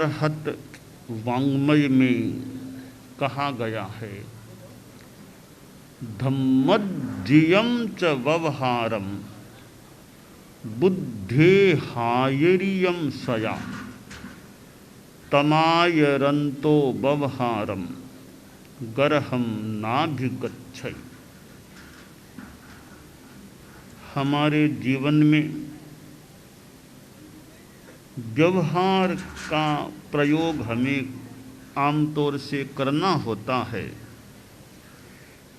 बृहत वाङ्मय में कहा गया है, धम्मज्जियं च व्यवहारम बुद्धेहायरियं सया तमायरन्तो व्यवहारम गरहम नाभिगच्छै। हमारे जीवन में व्यवहार का प्रयोग हमें आमतौर से करना होता है।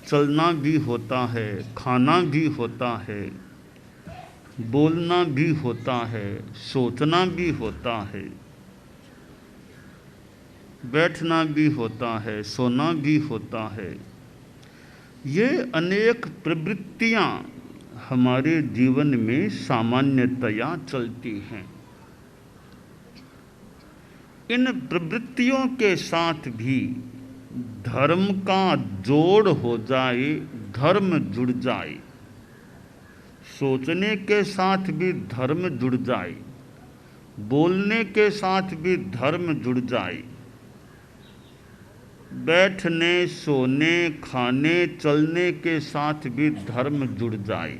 चलना भी होता है, खाना भी होता है, बोलना भी होता है, सोचना भी होता है, बैठना भी होता है, सोना भी होता है। ये अनेक प्रवृत्तियाँ हमारे जीवन में सामान्यतया चलती हैं। इन प्रवृत्तियों के साथ भी धर्म का जोड़ हो जाए, धर्म जुड़ जाए, सोचने के साथ भी धर्म जुड़ जाए, बोलने के साथ भी धर्म जुड़ जाए, बैठने, सोने, खाने, चलने के साथ भी धर्म जुड़ जाए,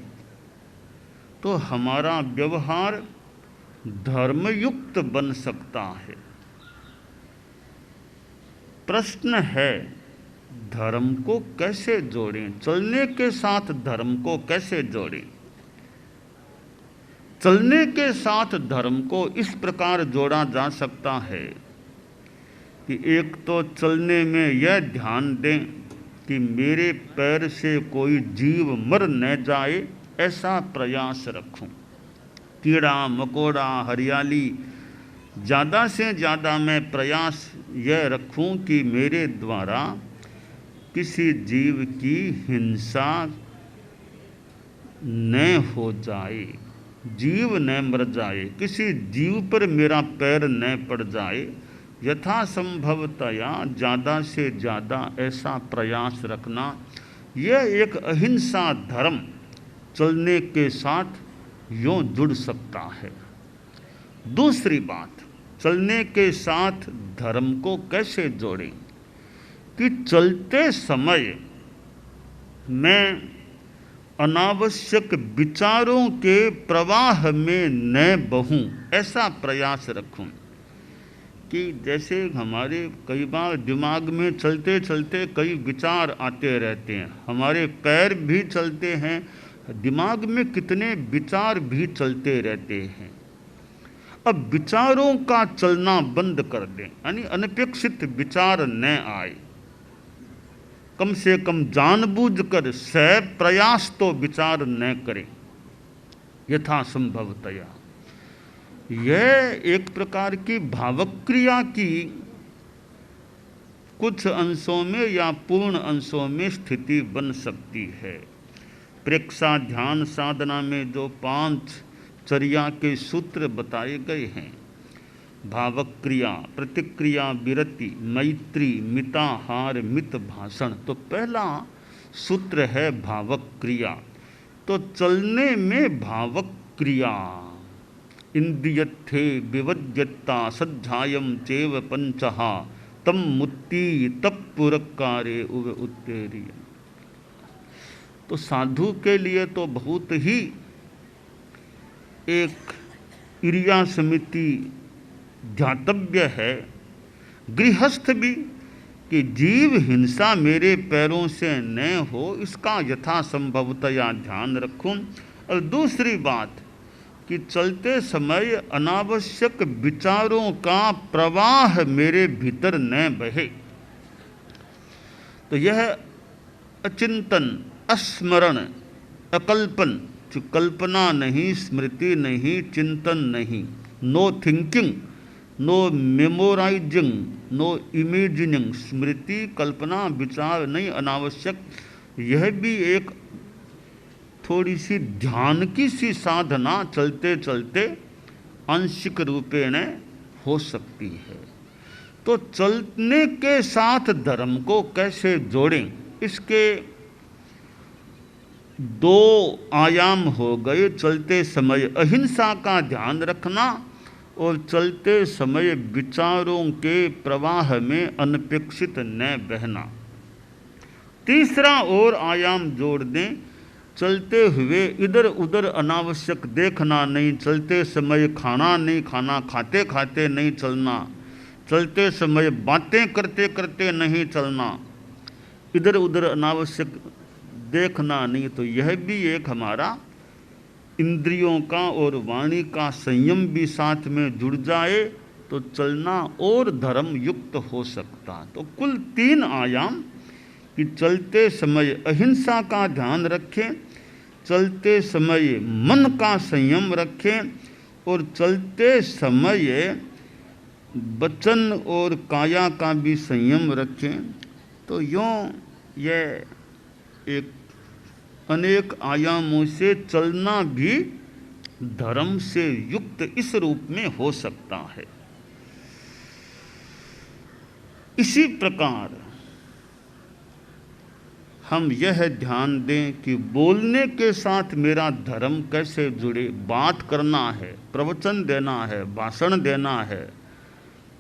तो हमारा व्यवहार धर्मयुक्त बन सकता है। प्रश्न है, धर्म को कैसे जोड़ें? चलने के साथ धर्म को कैसे जोड़ें? चलने के साथ धर्म को इस प्रकार जोड़ा जा सकता है कि एक तो चलने में यह ध्यान दें कि मेरे पैर से कोई जीव मर न जाए, ऐसा प्रयास रखूं। कीड़ा मकोड़ा, हरियाली, ज़्यादा से ज़्यादा मैं प्रयास यह रखूं कि मेरे द्वारा किसी जीव की हिंसा न हो जाए, जीव न मर जाए, किसी जीव पर मेरा पैर न पड़ जाए। यथासंभवतया ज़्यादा से ज़्यादा ऐसा प्रयास रखना, यह एक अहिंसा धर्म चलने के साथ यूँ जुड़ सकता है। दूसरी बात, चलने के साथ धर्म को कैसे जोड़ें कि चलते समय मैं अनावश्यक विचारों के प्रवाह में न बहूं, ऐसा प्रयास रखूं। कि जैसे हमारे कई बार दिमाग में चलते चलते कई विचार आते रहते हैं, हमारे पैर भी चलते हैं, दिमाग में कितने विचार भी चलते रहते हैं। अब विचारों का चलना बंद कर दें, यानी अनपेक्षित विचार न आए। कम से कम जानबूझकर सह प्रयास तो विचार न करें यथासंभवतया। यह एक प्रकार की भावक्रिया की कुछ अंशों में या पूर्ण अंशों में स्थिति बन सकती है। प्रेक्षा ध्यान साधना में जो 5 चर्या के सूत्र बताए गए हैं, भावक्रिया, प्रतिक्रिया, विरति, मैत्री, मिताहार, मित भाषण, तो पहला सूत्र है भावक्रिया। तो चलने में भावक्रिया, इंद्रियत्थे विवज्यता सज्जायम चेव पंचहा तम मुत्ति तप पुरक्कारे उव उत्तेरिय। तो साधु के लिए तो बहुत ही एक क्रिया समिति ध्यातव्य है, गृहस्थ भी, कि जीव हिंसा मेरे पैरों से न हो, इसका यथासंभवतया ध्यान रखूं। और दूसरी बात कि चलते समय अनावश्यक विचारों का प्रवाह मेरे भीतर न बहे। तो यह अचिंतन, अस्मरण, अकल्पन, कल्पना नहीं, स्मृति नहीं, चिंतन नहीं, no thinking, no memorising, no imagining, स्मृति, कल्पना, विचार नहीं अनावश्यक। यह भी एक थोड़ी सी ध्यान की सी साधना चलते चलते आंशिक रूपेण हो सकती है। तो चलने के साथ धर्म को कैसे जोड़ें, इसके 2 आयाम हो गए। चलते समय अहिंसा का ध्यान रखना और चलते समय विचारों के प्रवाह में अनपेक्षित न बहना। तीसरा और आयाम जोड़ दें, चलते हुए इधर उधर अनावश्यक देखना नहीं, चलते समय खाना नहीं खाना, खाते खाते नहीं चलना, चलते समय बातें करते करते नहीं चलना, इधर उधर अनावश्यक देखना नहीं। तो यह भी एक हमारा इंद्रियों का और वाणी का संयम भी साथ में जुड़ जाए तो चलना और धर्म युक्त हो सकता। तो कुल 3 आयाम कि चलते समय अहिंसा का ध्यान रखें, चलते समय मन का संयम रखें और चलते समय वचन और काया का भी संयम रखें। तो यूँ यह एक अनेक आयामों से चलना भी धर्म से युक्त इस रूप में हो सकता है। इसी प्रकार हम यह ध्यान दें कि बोलने के साथ मेरा धर्म कैसे जुड़े। बात करना है, प्रवचन देना है, भाषण देना है,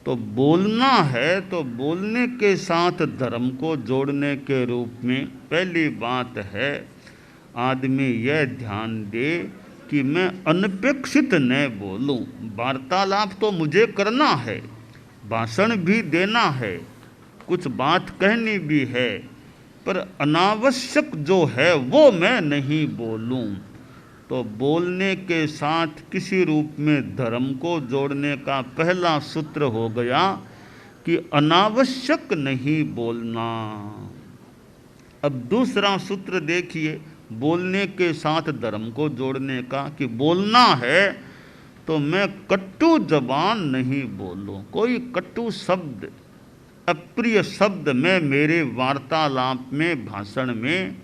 तो बोलना है, तो बोलने के साथ धर्म को जोड़ने के रूप में पहली बात है आदमी यह ध्यान दे कि मैं अनपेक्षित न बोलूं। वार्तालाप तो मुझे करना है, भाषण भी देना है, कुछ बात कहनी भी है, पर अनावश्यक जो है वो मैं नहीं बोलूं। तो बोलने के साथ किसी रूप में धर्म को जोड़ने का पहला सूत्र हो गया कि अनावश्यक नहीं बोलना। अब दूसरा सूत्र देखिए बोलने के साथ धर्म को जोड़ने का कि बोलना है तो मैं कटु जबान नहीं बोलूं। कोई कटु शब्द, अप्रिय शब्द मैं मेरे वार्तालाप में, भाषण में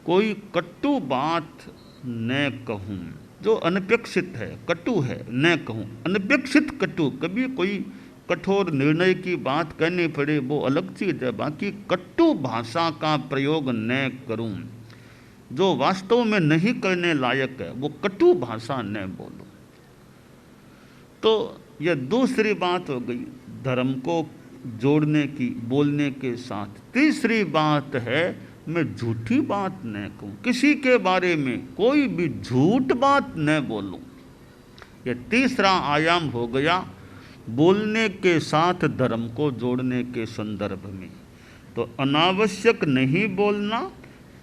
कोई कटु बात न कहूं जो अनपेक्षित है, कटु है, न कहूं। अनपेक्षित कटु, कभी कोई कठोर निर्णय की बात कहनी पड़े वो अलग चीज है, बाकी कटु भाषा का प्रयोग न करूं। जो वास्तव में नहीं करने लायक है वो कटु भाषा न बोलूं। तो यह दूसरी बात हो गई धर्म को जोड़ने की बोलने के साथ। तीसरी बात है मैं झूठी बात न कहूं, किसी के बारे में कोई भी झूठ बात न बोलूं। यह तीसरा आयाम हो गया बोलने के साथ धर्म को जोड़ने के संदर्भ में। तो अनावश्यक नहीं बोलना,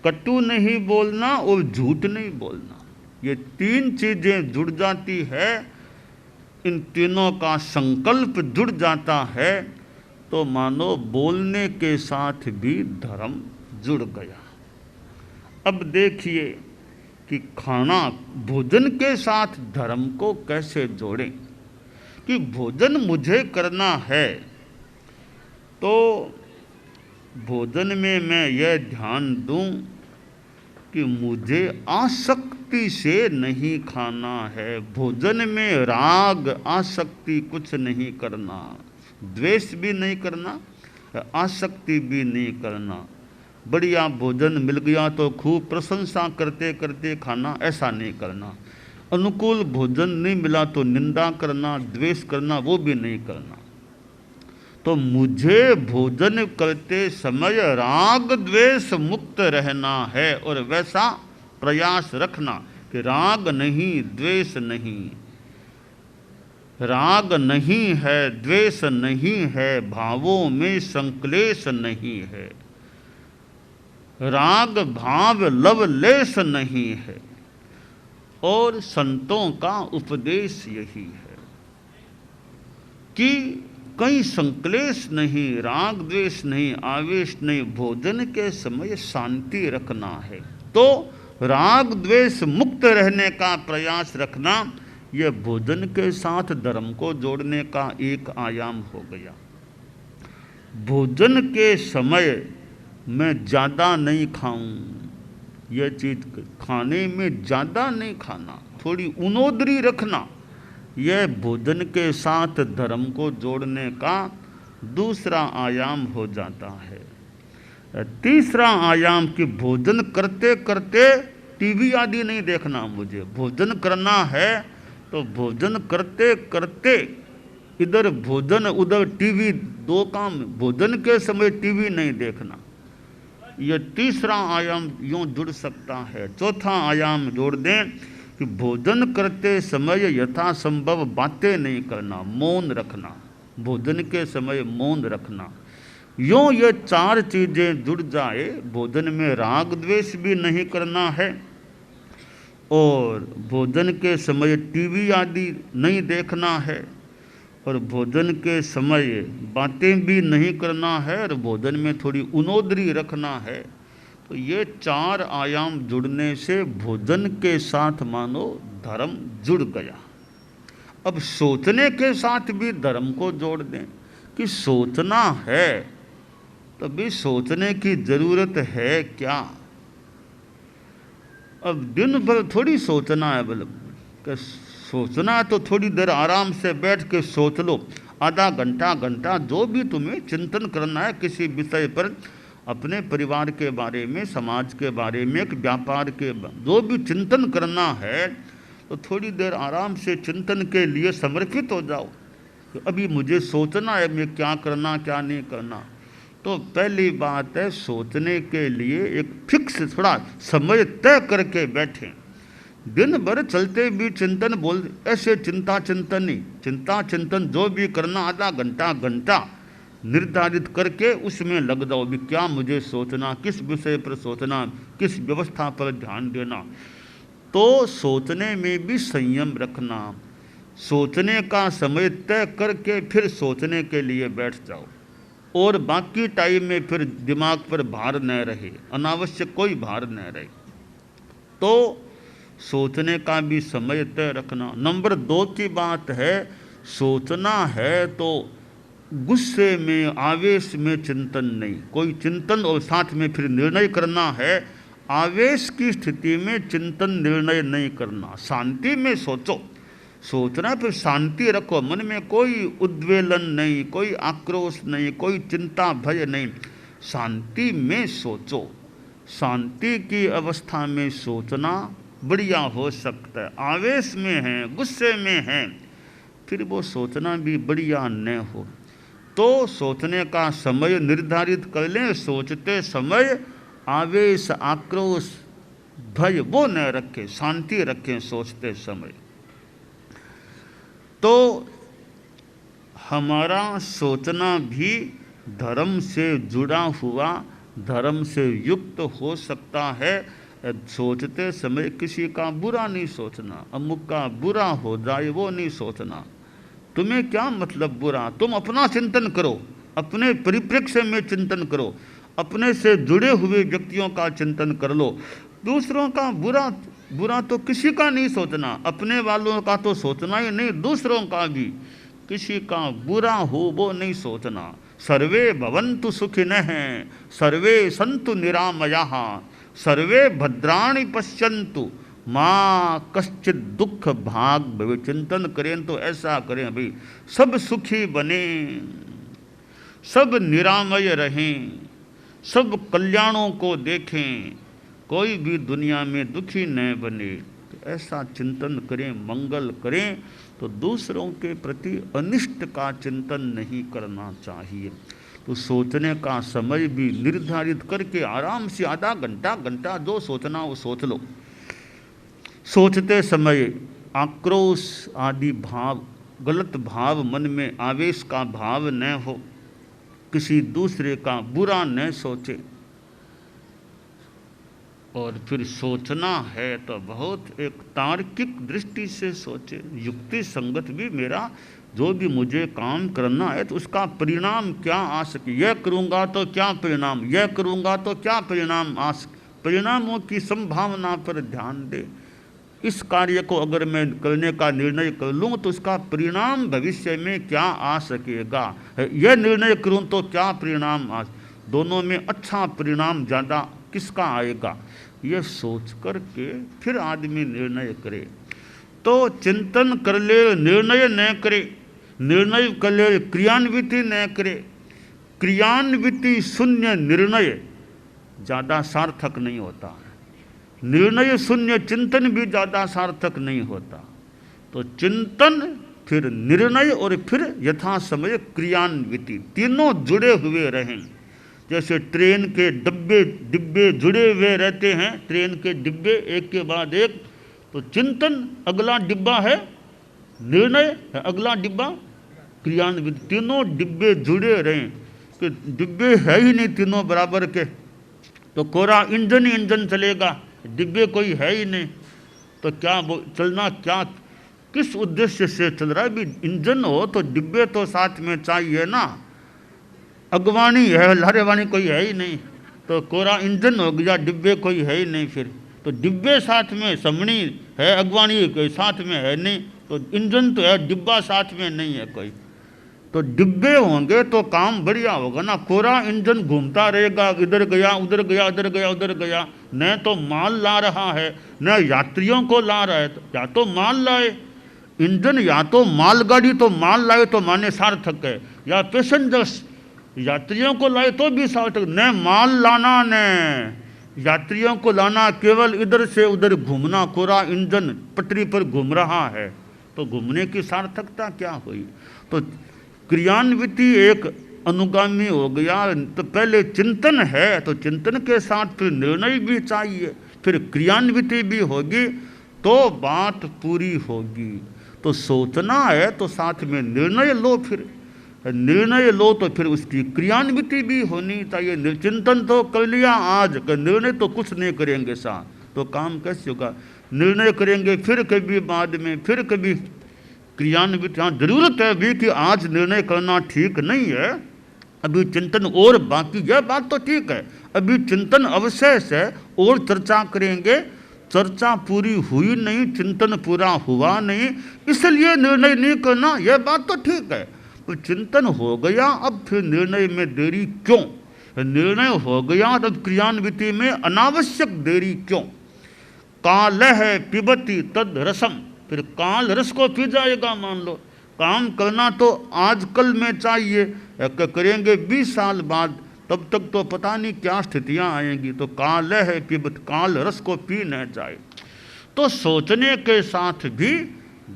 कटु नहीं बोलना और झूठ नहीं बोलना, ये 3 चीजें जुड़ जाती है। इन तीनों का संकल्प जुड़ जाता है तो मानो बोलने के साथ भी धर्म जुड़ गया। अब देखिए कि खाना, भोजन के साथ धर्म को कैसे जोड़ें। कि भोजन मुझे करना है तो भोजन में मैं यह ध्यान दूं कि मुझे आसक्ति से नहीं खाना है। भोजन में राग आसक्ति कुछ नहीं करना, द्वेष भी नहीं करना, आसक्ति भी नहीं करना। बढ़िया भोजन मिल गया तो खूब प्रशंसा करते करते खाना, ऐसा नहीं करना। अनुकूल भोजन नहीं मिला तो निंदा करना, द्वेष करना, वो भी नहीं करना। तो मुझे भोजन करते समय राग द्वेष मुक्त रहना है और वैसा प्रयास रखना कि राग नहीं, द्वेष नहीं, राग नहीं है, द्वेष नहीं है, भावों में संक्लेश नहीं है, राग भाव लवलेश नहीं है। और संतों का उपदेश यही है कि कहीं संक्लेश नहीं, राग द्वेष नहीं, आवेश नहीं, भोजन के समय शांति रखना है। तो राग द्वेष मुक्त रहने का प्रयास रखना, यह भोजन के साथ धर्म को जोड़ने का एक आयाम हो गया। भोजन के समय मैं ज़्यादा नहीं खाऊं, यह चीज़ खाने में ज़्यादा नहीं खाना, थोड़ी उनोदरी रखना, यह भोजन के साथ धर्म को जोड़ने का दूसरा आयाम हो जाता है। तीसरा आयाम कि भोजन करते करते टीवी आदि नहीं देखना। मुझे भोजन करना है तो भोजन करते करते इधर भोजन उधर टीवी, दो काम। भोजन के समय टीवी नहीं देखना, यह तीसरा आयाम यूं जुड़ सकता है। चौथा आयाम जोड़ दें कि भोजन करते समय यथासंभव बातें नहीं करना, मौन रखना, भोजन के समय मौन रखना। यूं ये चार चीजें जुड़ जाए, भोजन में राग द्वेष भी नहीं करना है, और भोजन के समय टीवी आदि नहीं देखना है, और भोजन के समय बातें भी नहीं करना है, और भोजन में थोड़ी उनोदरी रखना है। तो ये चार आयाम जुड़ने से भोजन के साथ मानो धर्म जुड़ गया। अब सोचने के साथ भी धर्म को जोड़ दें कि सोचना है, तभी सोचने की जरूरत है क्या। अब दिन भर थोड़ी सोचना है, बल्कि सोचना है तो थोड़ी देर आराम से बैठ के सोच लो, आधा घंटा घंटा, जो भी तुम्हें चिंतन करना है किसी विषय पर, अपने परिवार के बारे में, समाज के बारे में, एक व्यापार के, जो भी चिंतन करना है, तो थोड़ी देर आराम से चिंतन के लिए समर्पित हो जाओ। तो अभी मुझे सोचना है मैं क्या करना क्या नहीं करना। तो पहली बात है, सोचने के लिए एक फिक्स थोड़ा समय तय करके बैठें। दिन भर चलते भी चिंतन बोल, ऐसे चिंता चिंतन नहीं, चिंता चिंतन जो भी करना आधा घंटा घंटा निर्धारित करके उसमें लग जाओ। भी क्या मुझे सोचना, किस विषय पर सोचना, किस व्यवस्था पर ध्यान देना। तो सोचने में भी संयम रखना, सोचने का समय तय करके फिर सोचने के लिए बैठ जाओ, और बाकी टाइम में फिर दिमाग पर भार न रहे, अनावश्यक कोई भार न रहे। तो सोचने का भी समय तय रखना। नंबर 2 की बात है, सोचना है तो गुस्से में, आवेश में चिंतन नहीं, कोई चिंतन और साथ में फिर निर्णय करना है। आवेश की स्थिति में चिंतन निर्णय नहीं करना, शांति में सोचो। सोचना फिर शांति रखो, मन में कोई उद्वेलन नहीं, कोई आक्रोश नहीं, कोई चिंता भय नहीं, शांति में सोचो। शांति की अवस्था में सोचना बढ़िया हो सकता है। आवेश में है, गुस्से में है, फिर वो सोचना भी बढ़िया न हो। तो सोचने का समय निर्धारित कर लें, सोचते समय आवेश, आक्रोश, भय वो न रखें, शांति रखें सोचते समय। तो हमारा सोचना भी धर्म से जुड़ा हुआ, धर्म से युक्त हो सकता है। सोचते समय किसी का बुरा नहीं सोचना, अमुक का बुरा हो जाए वो नहीं सोचना। तुम्हें क्या मतलब बुरा, तुम अपना चिंतन करो, अपने परिप्रेक्ष्य में चिंतन करो, अपने से जुड़े हुए व्यक्तियों का चिंतन कर लो। दूसरों का बुरा तो किसी का नहीं सोचना, अपने वालों का तो सोचना ही नहीं, दूसरों का भी किसी का बुरा हो वो नहीं सोचना। सर्वे भवन्तु सुखिनः, सर्वे सन्तु निरामयाः, सर्वे भद्राणि पश्यन्तु माँ कश्चित दुख भाग भवे। चिंतन करें तो ऐसा करें भाई, सब सुखी बने, सब निरामय रहें, सब कल्याणों को देखें, कोई भी दुनिया में दुखी न बने। तो ऐसा चिंतन करें, मंगल करें। तो दूसरों के प्रति अनिष्ट का चिंतन नहीं करना चाहिए। तो सोचने का समय भी निर्धारित करके आराम से आधा घंटा घंटा जो सोचना वो सोच लो। सोचते समय आक्रोश आदि भाव, गलत भाव मन में, आवेश का भाव न हो, किसी दूसरे का बुरा न सोचे। और फिर सोचना है तो बहुत एक तार्किक दृष्टि से सोचे, युक्ति संगत भी। मेरा जो भी मुझे काम करना है तो उसका परिणाम क्या आ सके, यह करूँगा तो क्या परिणाम, यह करूँगा तो क्या परिणाम आ सके, परिणामों की संभावना पर ध्यान दे। इस कार्य को अगर मैं करने का निर्णय कर लूँ तो उसका परिणाम भविष्य में क्या आ सकेगा, यह निर्णय करूँ तो क्या परिणाम आ, दोनों में अच्छा परिणाम ज़्यादा किसका आएगा, यह सोच करके फिर आदमी निर्णय करे। तो चिंतन कर ले, निर्णय न करे, निर्णय कर ले, क्रियान्विति न करे। क्रियान्विति शून्य निर्णय ज़्यादा सार्थक नहीं होता है, निर्णय शून्य चिंतन भी ज़्यादा सार्थक नहीं होता। तो चिंतन, फिर निर्णय और फिर यथा समय क्रियान्विति, तीनों जुड़े हुए रहें। जैसे ट्रेन के डिब्बे जुड़े हुए रहते हैं, ट्रेन के डिब्बे एक के बाद एक। तो चिंतन अगला डिब्बा है, निर्णय है अगला डिब्बा क्रियान्वित। तीनों डिब्बे जुड़े रहें कि डिब्बे है ही नहीं तीनों बराबर के, तो कोरा इंजन ही इंजन चलेगा, डिब्बे कोई है ही नहीं, तो क्या चलना, क्या किस उद्देश्य से चल रहा है भी? इंजन हो तो डिब्बे तो साथ में चाहिए ना। अगवानी है, लारेवानी कोई है ही नहीं, तो कोरा इंजन हो गया, डिब्बे कोई है ही नहीं। फिर तो डिब्बे साथ में, समणी है, अगवानी कोई साथ में है नहीं, तो इंजन तो है, डिब्बा साथ में नहीं है कोई। तो डिब्बे होंगे तो काम बढ़िया होगा ना। कोरा इंजन घूमता रहेगा, इधर गया उधर गया, इधर गया उधर गया, न तो माल ला रहा है न यात्रियों को ला रहा है। तो या तो माल लाए इंजन, या तो मालगाड़ी तो माल लाए तो माने सार्थक है, या पैसेंजर्स यात्रियों को लाए तो भी सार्थक। न माल लाना न यात्रियों को लाना, केवल इधर से उधर घूमना, कोरा इंजन पटरी पर घूम रहा है, तो घूमने की सार्थकता क्या हुई? तो क्रियान्विति एक अनुगामी हो गया। तो पहले चिंतन है, तो चिंतन के साथ फिर निर्णय भी चाहिए, फिर क्रियान्विति भी होगी तो बात पूरी होगी। तो सोचना है तो साथ में निर्णय लो, फिर निर्णय लो तो फिर उसकी क्रियान्विति भी होनी चाहिए। चिंतन तो कर लिया आज, निर्णय तो कुछ नहीं करेंगे साथ, तो काम कैसे होगा? निर्णय करेंगे फिर कभी बाद में, फिर कभी क्रियान्वित। हाँ, जरूरत है भी कि आज निर्णय करना ठीक नहीं है, अभी चिंतन और बाकी, यह बात तो ठीक है, अभी चिंतन अवशेष है और चर्चा करेंगे। चर्चा पूरी हुई नहीं, चिंतन पूरा हुआ नहीं, इसलिए निर्णय नहीं करना, यह बात तो ठीक है। तो चिंतन हो गया, अब फिर निर्णय में देरी क्यों? निर्णय हो गया तब क्रियान्विति में अनावश्यक देरी क्यों? काल है पिबती तद रसम, फिर काल रस को पी जाएगा। मान लो काम करना तो आजकल में चाहिए, करेंगे 20 साल बाद, तब तक तो पता नहीं क्या स्थितियां आएंगी। तो काल है पिबत, काल रस को पी न जाए। तो सोचने के साथ भी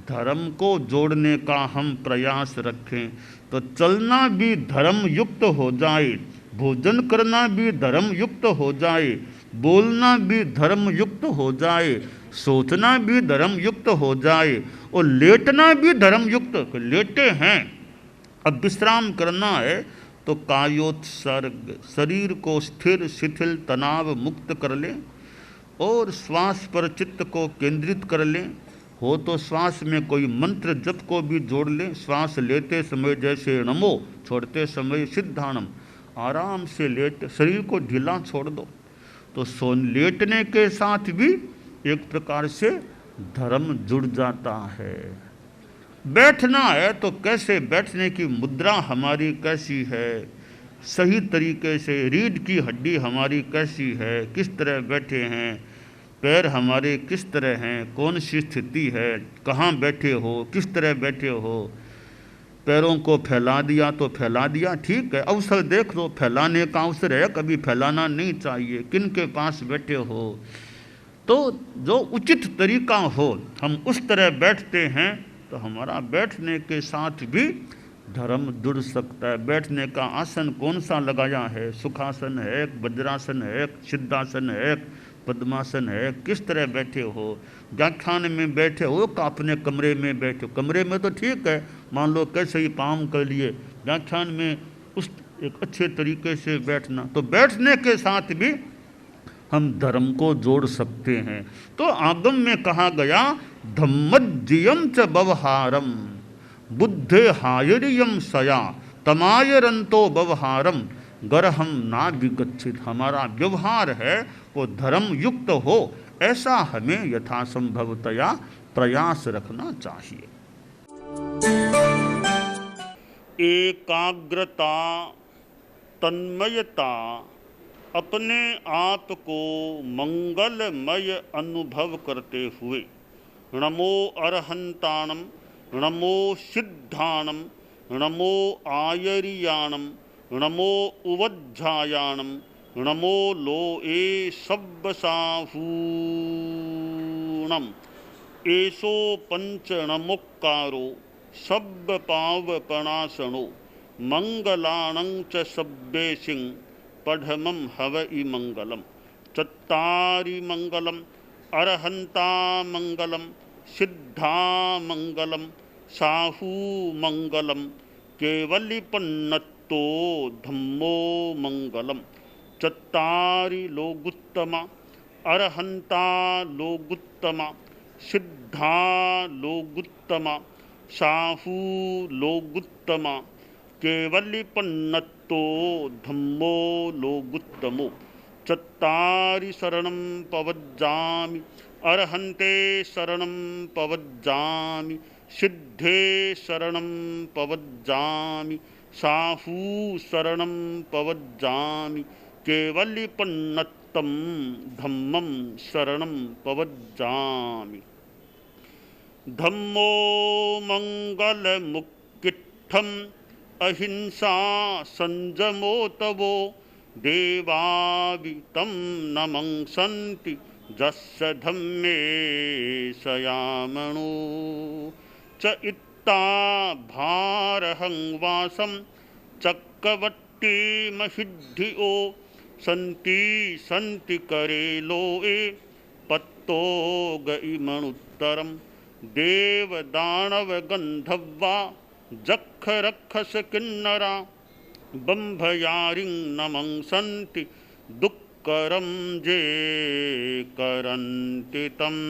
धर्म को जोड़ने का हम प्रयास रखें, तो चलना भी धर्म युक्त हो जाए, भोजन करना भी धर्म युक्त हो जाए, बोलना भी धर्म युक्त हो जाए, सोचना भी धर्म युक्त हो जाए, और लेटना भी धर्म युक्त। लेटे हैं, अब विश्राम करना है तो कायोत्सर्ग, शरीर को स्थिर शिथिल तनाव मुक्त कर लें और श्वास पर चित्त को केंद्रित कर लें। हो तो श्वास में कोई मंत्र जप को भी जोड़ लें। श्वास लेते समय जैसे नमो, छोड़ते समय सिद्धाणम, आराम से लेट, शरीर को ढीला छोड़ दो। तो लेटने के साथ भी एक प्रकार से धर्म जुड़ जाता है। बैठना है तो कैसे बैठने की मुद्रा हमारी कैसी है, सही तरीके से रीढ़ की हड्डी हमारी कैसी है, किस तरह बैठे हैं, पैर हमारे किस तरह हैं, कौन सी स्थिति है, कहाँ बैठे हो, किस तरह बैठे हो। पैरों को फैला दिया तो फैला दिया, ठीक है, अवसर देख लो, फैलाने का अवसर है, कभी फैलाना नहीं चाहिए। किन के पास बैठे हो, तो जो उचित तरीका हो हम उस तरह बैठते हैं, तो हमारा बैठने के साथ भी धर्म जुड़ सकता है। बैठने का आसन कौन सा लगाया है, सुखासन है, वज्रासन है, सिद्धासन है, पद्मासन है, किस तरह बैठे हो। व्याख्यान में बैठे हो का अपने कमरे में बैठे हो, कमरे में तो ठीक है, मान लो कैसे ही पाँव कर लिए, व्याख्यान में उस एक अच्छे तरीके से बैठना। तो बैठने के साथ भी हम धर्म को जोड़ सकते हैं। तो आगम में कहा गया धम्मज्जियम च व्यवहारम बुद्धे हायरियम सया तमायरंतो व्यवहारम गरहम ना विगच्छित। हमारा व्यवहार है वो धर्म युक्त हो, ऐसा हमें यथासंभवतया प्रयास रखना चाहिए। एकाग्रता, तन्मयता, अपने आप को मंगलमय अनुभव करते हुए नमो अरहंताणम, नमो सिद्धाणम, नमो आयरियाणम, नमो उवज्झायाणम, नमो लोए सब्बसाहूणम, एसो पंचणमुक्कारो सब्ब पावपणासनो मंगलाणं च सब्बेसिं पढ़मं हवइ मंगलम। चत्तारि मंगलम अरहंता मंगलम सिद्धा मंगलम साहू मंगलम केवलिपन्नत्तो धम्मो मंगलम। चत्तारि लोगुत्तमा अरहंता लोगुत्तमा सिद्धा लोगुत्तमा साहू लोगुत्तमा केवलिपन्नत्तो धम्मो लोगुत्तमो। चत्तारि शरणं पवज्जामि अरहन्ते शरणं पवज्जामि सिद्धे शरणं पवज्जामि साहू शरणं पवज्जामि केवलिपन्नत्तं धम्मं शरणं पवज्जामि। धम्मो मंगलमुक्किट्ठम् अहिंसा संजमो तवो देवावितं नमंसन्ति जस्य धम्मे सयामणो। च इत्ता भारहं वासं चक्रवट्टी महिद्धियो सन्ति सन्ति करेलोए पत्तो गइमणुत्तरं देवदानव गन्धर्वा जख रक्षस किन्नरा बंभयारिं नमंसन्ति दुःकरं जे करन्ति तम्।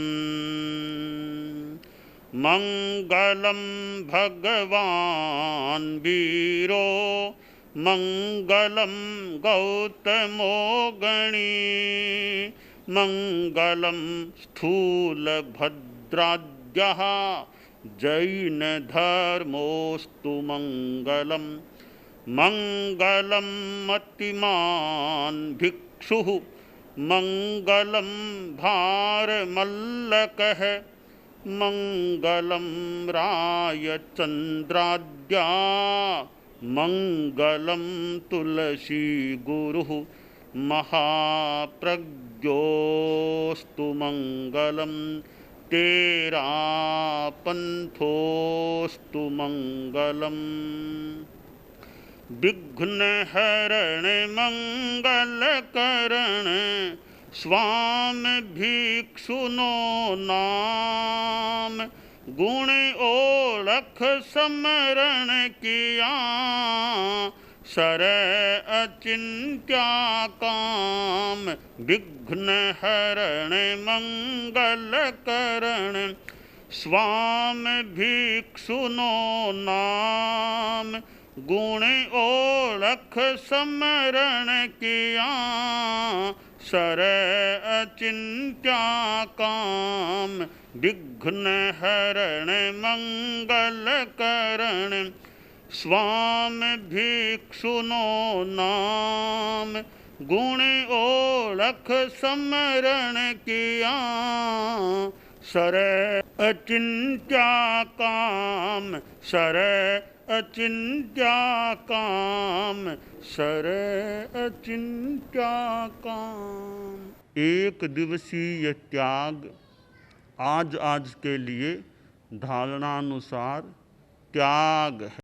मंगलं भगवान् वीरो मंगलं गौतमो गणी मंगलं स्थूलभद्राद्यः जैन धर्मोस्तु मंगलम। मंगलम मतिमान भिक्षुः मंगलम भारमल्लकः मंगलम रायचंद्राद्या मंगलम तुलसी गुरुः महाप्रज्ञोस्तु मंगलम। तेरा पंथोस्तु मंगलम। विघ्न हरण मंगल करण स्वामी भिक्षुनो नाम गुण ओळख समरण किया सर अचिंत्या काम। विघ्न हरण मंगल करण स्वामी भिक्षुनो नाम गुण ओळख समरण किया सर अचिंत्या काम। विघ्न हरण मंगल करण स्वामी भिक्षुनो नाम गुण ओळख समरण किया सर अचिंत्या काम। सर अचिंत्या काम सर अचिंत्या काम। एक दिवसीय त्याग आज के लिए धारणानुसार त्याग है।